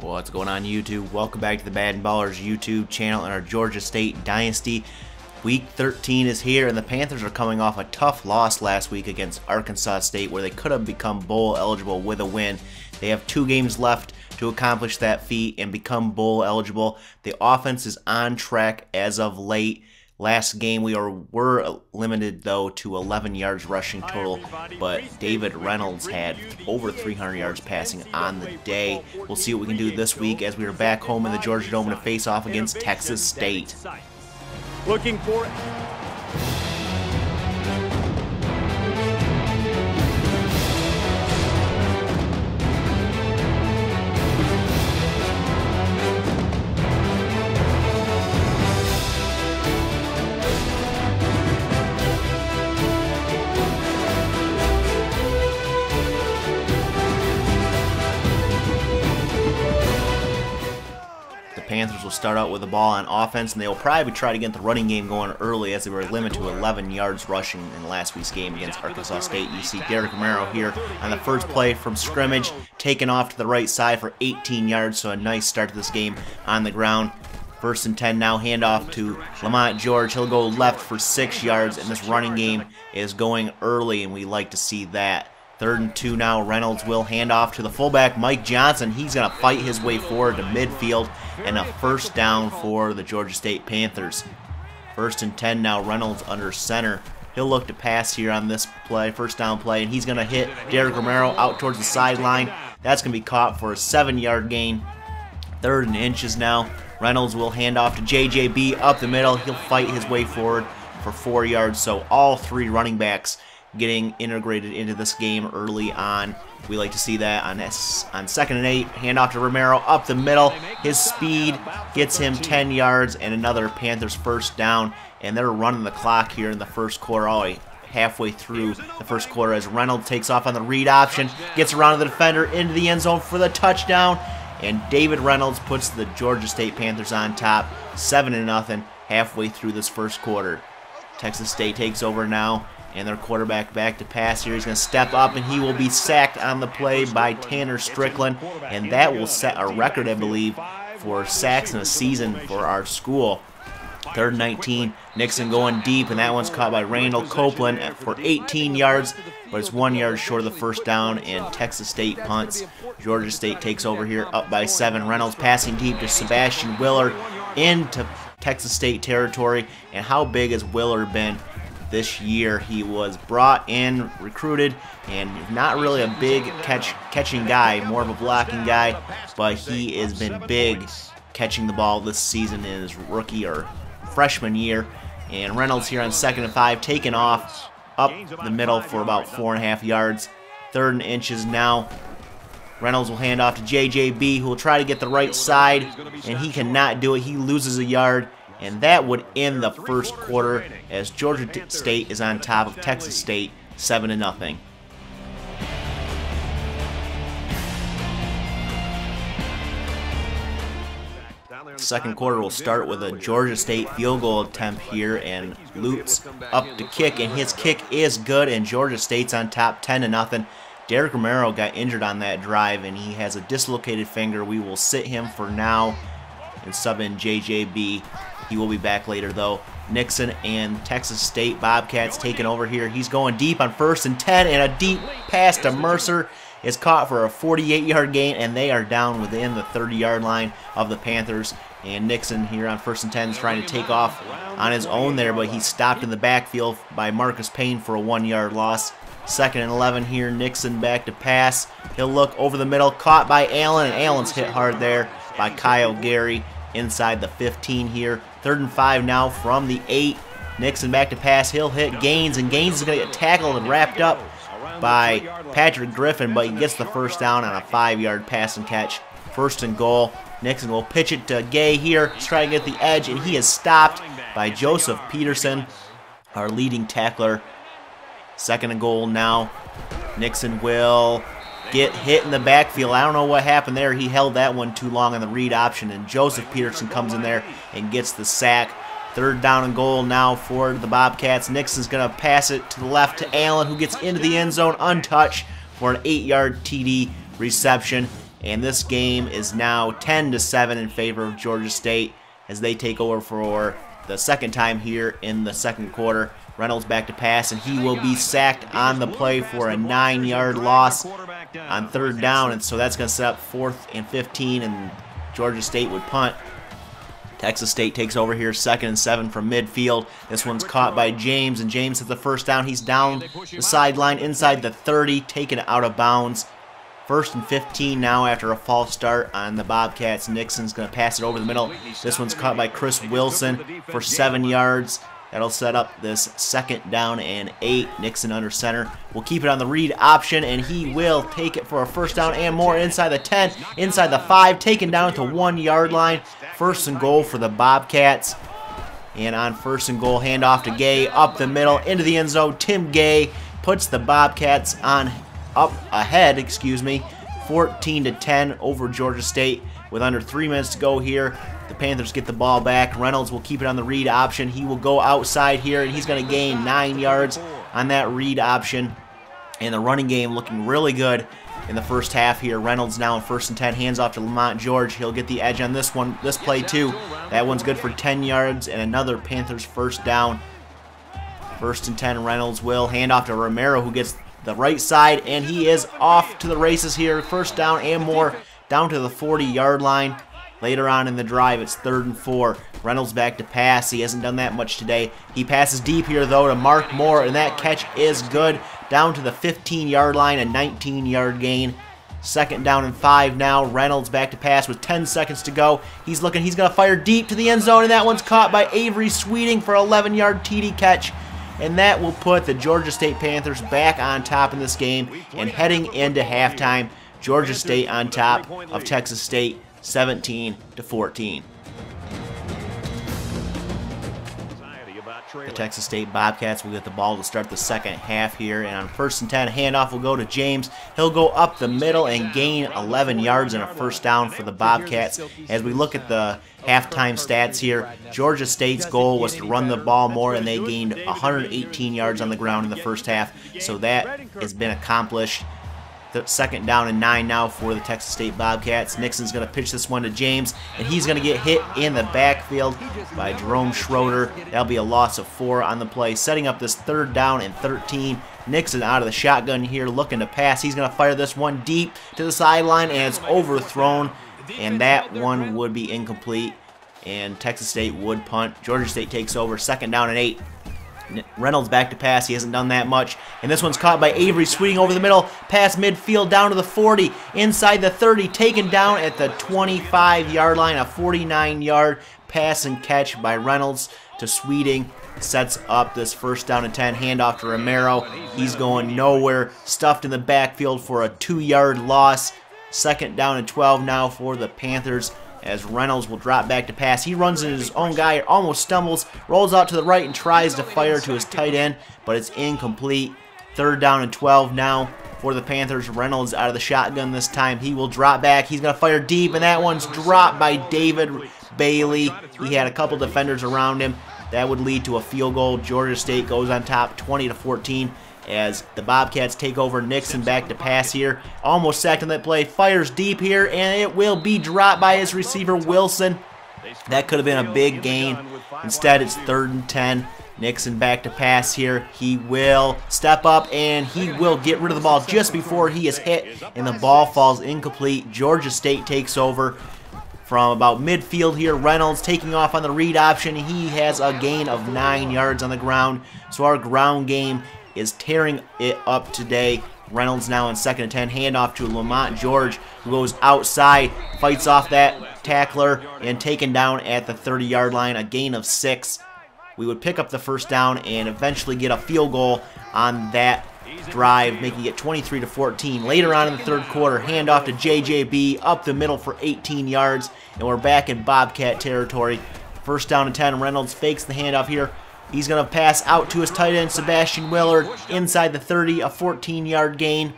What's going on YouTube? Welcome back to the MaddenBallerz YouTube channel and our Georgia State Dynasty. Week 13 is here and the Panthers are coming off a tough loss last week against Arkansas State where they could have become bowl eligible with a win. They have 2 games left to accomplish that feat and become bowl eligible. The offense is on track as of late. Last game we were limited though to 11 yards rushing total, but David Reynolds had over 300 yards passing on the day. We'll see what we can do this week as we are back home in the Georgia Dome to face off against Texas State. Looking for it. Panthers will start out with the ball on offense, and they will probably try to get the running game going early as they were limited to 11 yards rushing in last week's game against Arkansas State. You see Derek Romero here on the first play from scrimmage, taken off to the right side for 18 yards, so a nice start to this game on the ground. First and 10 now, handoff to Lamont George. He'll go left for 6 yards, and this running game is going early, and we like to see that. 3rd and 2 now, Reynolds will hand off to the fullback, Mike Johnson. He's going to fight his way forward to midfield, and a first down for the Georgia State Panthers. 1st and 10 now, Reynolds under center. He'll look to pass here on this play, first down play, and he's going to hit Derek Romero out towards the sideline. That's going to be caught for a 7-yard gain. 3rd and inches now. Reynolds will hand off to JJB up the middle. He'll fight his way forward for 4 yards, so all 3 running backs getting integrated into this game early on. We like to see that on 2nd and 8. Handoff to Romero up the middle. His speed gets him 10 yards and another Panthers first down. And they're running the clock here in the first quarter, all the way halfway through the first quarter as Reynolds takes off on the read option, gets around the defender into the end zone for the touchdown. And David Reynolds puts the Georgia State Panthers on top, 7-0 halfway through this first quarter. Texas State takes over now. And their quarterback back to pass here. He's going to step up, and he will be sacked on the play by Tanner Strickland. And that will set a record, I believe, for sacks in a season for our school. 3rd and 19, Nixon going deep, and that one's caught by Randall Copeland for 18 yards. But it's 1 yard short of the first down, and Texas State punts. Georgia State takes over here, up by 7. Reynolds passing deep to Sebastian Willard into Texas State territory. And how big has Willard been this year? He was brought in, recruited, and not really a big catching guy, more of a blocking guy, but he has been big catching the ball this season in his rookie or freshman year. And Reynolds here on 2nd and 5, taken off up the middle for about 4.5 yards. 3rd and inches now. Reynolds will hand off to JJB, who will try to get the right side, and he cannot do it. He loses a yard. And that would end the first quarter as Georgia State is on top of Texas State 7-0. Second quarter will start with a Georgia State field goal attempt here, and Lutz up to kick, and his kick is good, and Georgia State's on top 10-0. Derek Romero got injured on that drive, and he has a dislocated finger. We will sit him for now and sub in JJB. He will be back later, though. Nixon and Texas State Bobcats taking over here. He's going deep on 1st and 10, and a deep pass to Mercer is caught for a 48-yard gain, and they are down within the 30-yard line of the Panthers. And Nixon here on 1st and 10 is trying to take off on his own there, but he's stopped in the backfield by Marcus Payne for a 1-yard loss. 2nd and 11 here. Nixon back to pass. He'll look over the middle, caught by Allen, and Allen's hit hard there by Kyle Gary inside the 15 here. 3rd and 5 now from the 8. Nixon back to pass. He'll hit Gaines, and Gaines is going to get tackled and wrapped up by Patrick Griffin, but he gets the first down on a 5-yard pass and catch. 1st and goal. Nixon will pitch it to Gay here. He's trying to get the edge, and he is stopped by Joseph Peterson, our leading tackler. 2nd and goal now. Nixon will get hit in the backfield. I don't know what happened there. He held that one too long on the read option, and Joseph Peterson comes in there and gets the sack. 3rd down and goal now for the Bobcats. Nixon's going to pass it to the left to Allen, who gets into the end zone untouched for an 8-yard TD reception. And this game is now 10-7 in favor of Georgia State as they take over for the second time here in the second quarter. Reynolds back to pass, and he will be sacked on the play for a 9-yard loss on third down. And so that's going to set up 4th and 15, and Georgia State would punt. Texas State takes over here, 2nd and 7 from midfield. This one's caught by James, and James has the first down. He's down the sideline inside the 30, taken out of bounds. 1st and 15 now after a false start on the Bobcats. Nixon's going to pass it over the middle. This one's caught by Chris Wilson for 7 yards. That'll set up this 2nd down and 8. Nixon under center. Will keep it on the read option, and he will take it for a 1st down and more inside the 10, inside the 5, taken down at the 1-yard line. 1st and goal for the Bobcats. And on 1st and goal, handoff to Gay up the middle into the end zone. Tim Gay puts the Bobcats ahead, 14-10 over Georgia State with under 3 minutes to go here. The Panthers get the ball back. Reynolds will keep it on the read option. He will go outside here, and he's going to gain 9 yards on that read option. And the running game looking really good in the first half here. Reynolds now in 1st and 10, hands off to Lamont George. He'll get the edge on this play too. That one's good for 10 yards and another Panthers 1st down. 1st and 10, Reynolds will hand off to Romero, who gets the right side, and he is off to the races here. 1st down and more, down to the 40-yard line. Later on in the drive, it's 3rd and 4. Reynolds back to pass. He hasn't done that much today. He passes deep here, though, to Mark Moore, and that catch is good. Down to the 15-yard line, a 19-yard gain. 2nd down and 5 now. Reynolds back to pass with 10 seconds to go. He's looking. He's going to fire deep to the end zone, and that one's caught by Avery Sweeting for an 11-yard TD catch. And that will put the Georgia State Panthers back on top in this game. And heading into halftime, Georgia State on top of Texas State, 17-14. The Texas State Bobcats will get the ball to start the second half here, and on 1st and 10, handoff will go to James. He'll go up the middle and gain 11 yards and a 1st down for the Bobcats. As we look at the halftime stats here, Georgia State's goal was to run the ball more, and they gained 118 yards on the ground in the first half, so that has been accomplished. The 2nd down and 9 now for the Texas State Bobcats. Nixon's going to pitch this one to James, and he's going to get hit in the backfield by Jerome Schroeder. That'll be a loss of 4 on the play, setting up this 3rd down and 13. Nixon out of the shotgun here, looking to pass. He's going to fire this one deep to the sideline, and it's overthrown, and that one would be incomplete, and Texas State would punt. Georgia State takes over, 2nd down and 8. Reynolds back to pass. He hasn't done that much. And this one's caught by Avery Sweeting over the middle. Pass midfield down to the 40. Inside the 30. Taken down at the 25-yard line. A 49-yard pass and catch by Reynolds to Sweeting. Sets up this 1st down and 10. Handoff to Romero. He's going nowhere. Stuffed in the backfield for a 2-yard loss. 2nd down and 12 now for the Panthers, as Reynolds will drop back to pass. He runs into his own guy, almost stumbles, rolls out to the right and tries to fire to his tight end, but it's incomplete. 3rd down and 12 now for the Panthers. Reynolds out of the shotgun this time. He will drop back. He's going to fire deep, and that one's dropped by David Bailey. He had a couple defenders around him. That would lead to a field goal. Georgia State goes on top 20-14. As the Bobcats take over. Nixon back to pass here. Almost sacked on that play. Fires deep here, and it will be dropped by his receiver, Wilson. That could have been a big gain. Instead, it's 3rd and 10. Nixon back to pass here. He will step up, and he will get rid of the ball just before he is hit, and the ball falls incomplete. Georgia State takes over from about midfield here. Reynolds taking off on the read option. He has a gain of 9 yards on the ground. So our ground game is tearing it up today. Reynolds now in 2nd and 10. Handoff to Lamont George, who goes outside, fights off that tackler, and taken down at the 30-yard line. A gain of 6. We would pick up the 1st down and eventually get a field goal on that drive, making it 23-14. Later on in the 3rd quarter, handoff to JJB up the middle for 18 yards, and we're back in Bobcat territory. 1st down and 10. Reynolds fakes the handoff here. He's going to pass out to his tight end, Sebastian Willard, inside the 30, a 14-yard gain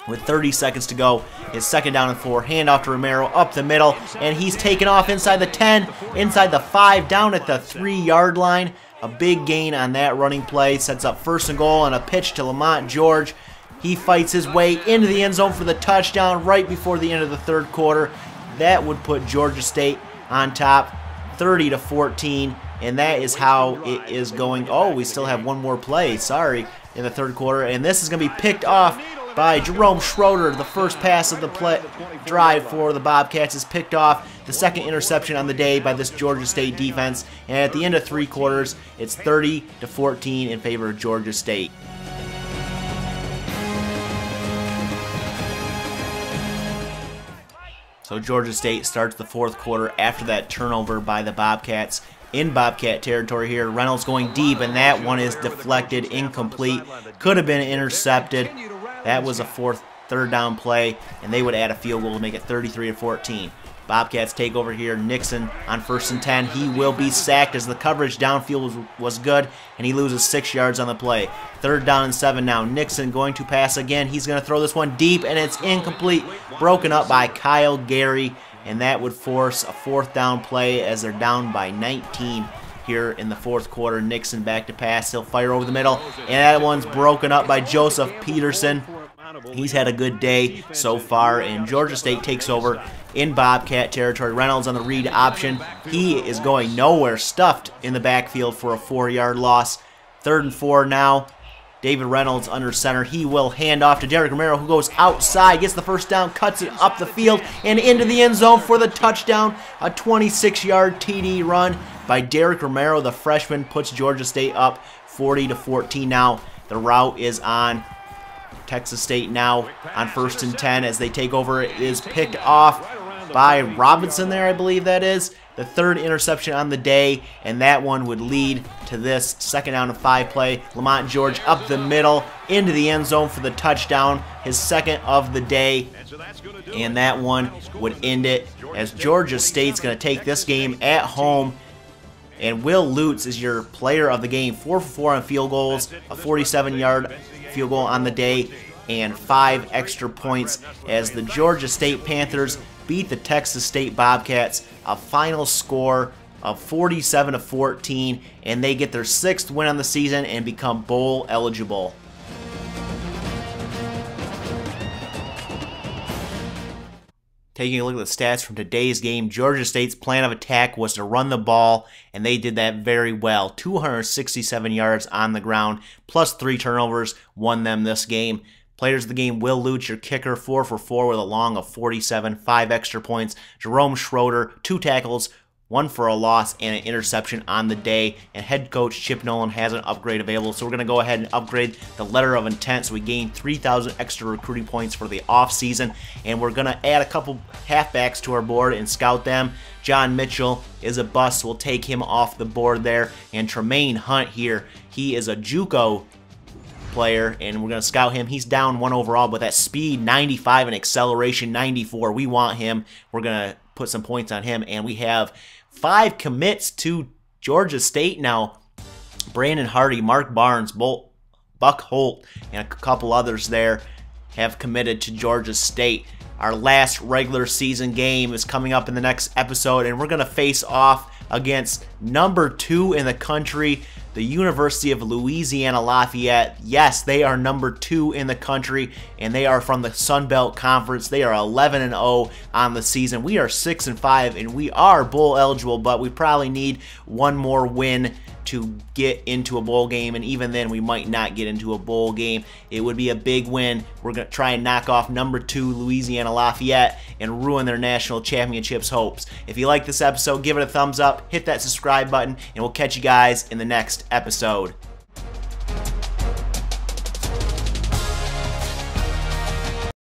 with 30 seconds to go. His 2nd down and 4, handoff to Romero up the middle, and he's taken off inside the 10, inside the 5, down at the 3-yard line. A big gain on that running play, sets up 1st and goal, and a pitch to Lamont George. He fights his way into the end zone for the touchdown right before the end of the third quarter. That would put Georgia State on top 30-14, and that is how it is going. Oh, we still have one more play, sorry, in the third quarter, and this is going to be picked off by Jerome Schroeder. The first pass of the drive for the Bobcats is picked off. The second interception on the day by this Georgia State defense, and at the end of three quarters, it's 30-14 in favor of Georgia State. So Georgia State starts the fourth quarter after that turnover by the Bobcats in Bobcat territory here. Reynolds going deep, and that one is deflected, incomplete. Could have been intercepted. That was a third down play, and they would add a field goal to make it 33-14. Bobcats take over here. Nixon on 1st and 10. He will be sacked as the coverage downfield was good, and he loses 6 yards on the play. 3rd down and 7 now. Nixon going to pass again. He's going to throw this one deep, and it's incomplete. Broken up by Kyle Gary, and that would force a 4th down play as they're down by 19 here in the fourth quarter. Nixon back to pass. He'll fire over the middle, and that one's broken up by Joseph Peterson. He's had a good day so far, and Georgia State takes over in Bobcat territory. Reynolds on the read option. He is going nowhere, stuffed in the backfield for a 4-yard loss. 3rd and 4 now. David Reynolds under center. He will hand off to Derek Romero, who goes outside, gets the first down, cuts it up the field, and into the end zone for the touchdown. A 26-yard TD run by Derek Romero. The freshman puts Georgia State up 40-14 now. The route is on Texas State now on 1st and 10 as they take over. It is picked off by Robinson there, I believe that is. The 3rd interception on the day, and that one would lead to this 2nd down and 5 play. Lamont George up the middle into the end zone for the touchdown, his 2nd of the day, and that one would end it as Georgia State's going to take this game at home. And Will Lutz is your player of the game. 4 for 4 on field goals, a 47-yard field goal on the day, and 5 extra points as the Georgia State Panthers beat the Texas State Bobcats, a final score of 47-14, and they get their 6th win on the season and become bowl eligible. Taking a look at the stats from today's game, Georgia State's plan of attack was to run the ball, and they did that very well. 267 yards on the ground, plus 3 turnovers, won them this game. Players of the game, Will Lutz, your kicker, 4 for 4 with a long of 47, 5 extra points. Jerome Schroeder, 2 tackles, 1 for a loss, and an interception on the day. And head coach Chip Nolan has an upgrade available, so we're going to go ahead and upgrade the letter of intent, so we gain 3,000 extra recruiting points for the offseason. And we're going to add a couple halfbacks to our board and scout them. John Mitchell is a bust. We'll take him off the board there. And Tremaine Hunt here, he is a JUCO player, and we're going to scout him. He's down 1 overall, but that speed 95 and acceleration 94, we want him. We're going to put some points on him, and we have 5 commits to Georgia State now. Brandon Hardy, Mark Barnes, Buck Holt, and a couple others there have committed to Georgia State. Our last regular season game is coming up in the next episode, and we're going to face off against number 2 in the country, the University of Louisiana Lafayette. Yes, they are number 2 in the country, and they are from the Sun Belt Conference. They are 11-0 on the season. We are 6-5, and we are bowl eligible, but we probably need one more win to get into a bowl game, and even then we might not get into a bowl game. It would be a big win. We're going to try and knock off number 2 Louisiana Lafayette and ruin their national championships hopes. If you like this episode, give it a thumbs up, hit that subscribe button, and we'll catch you guys in the next episode.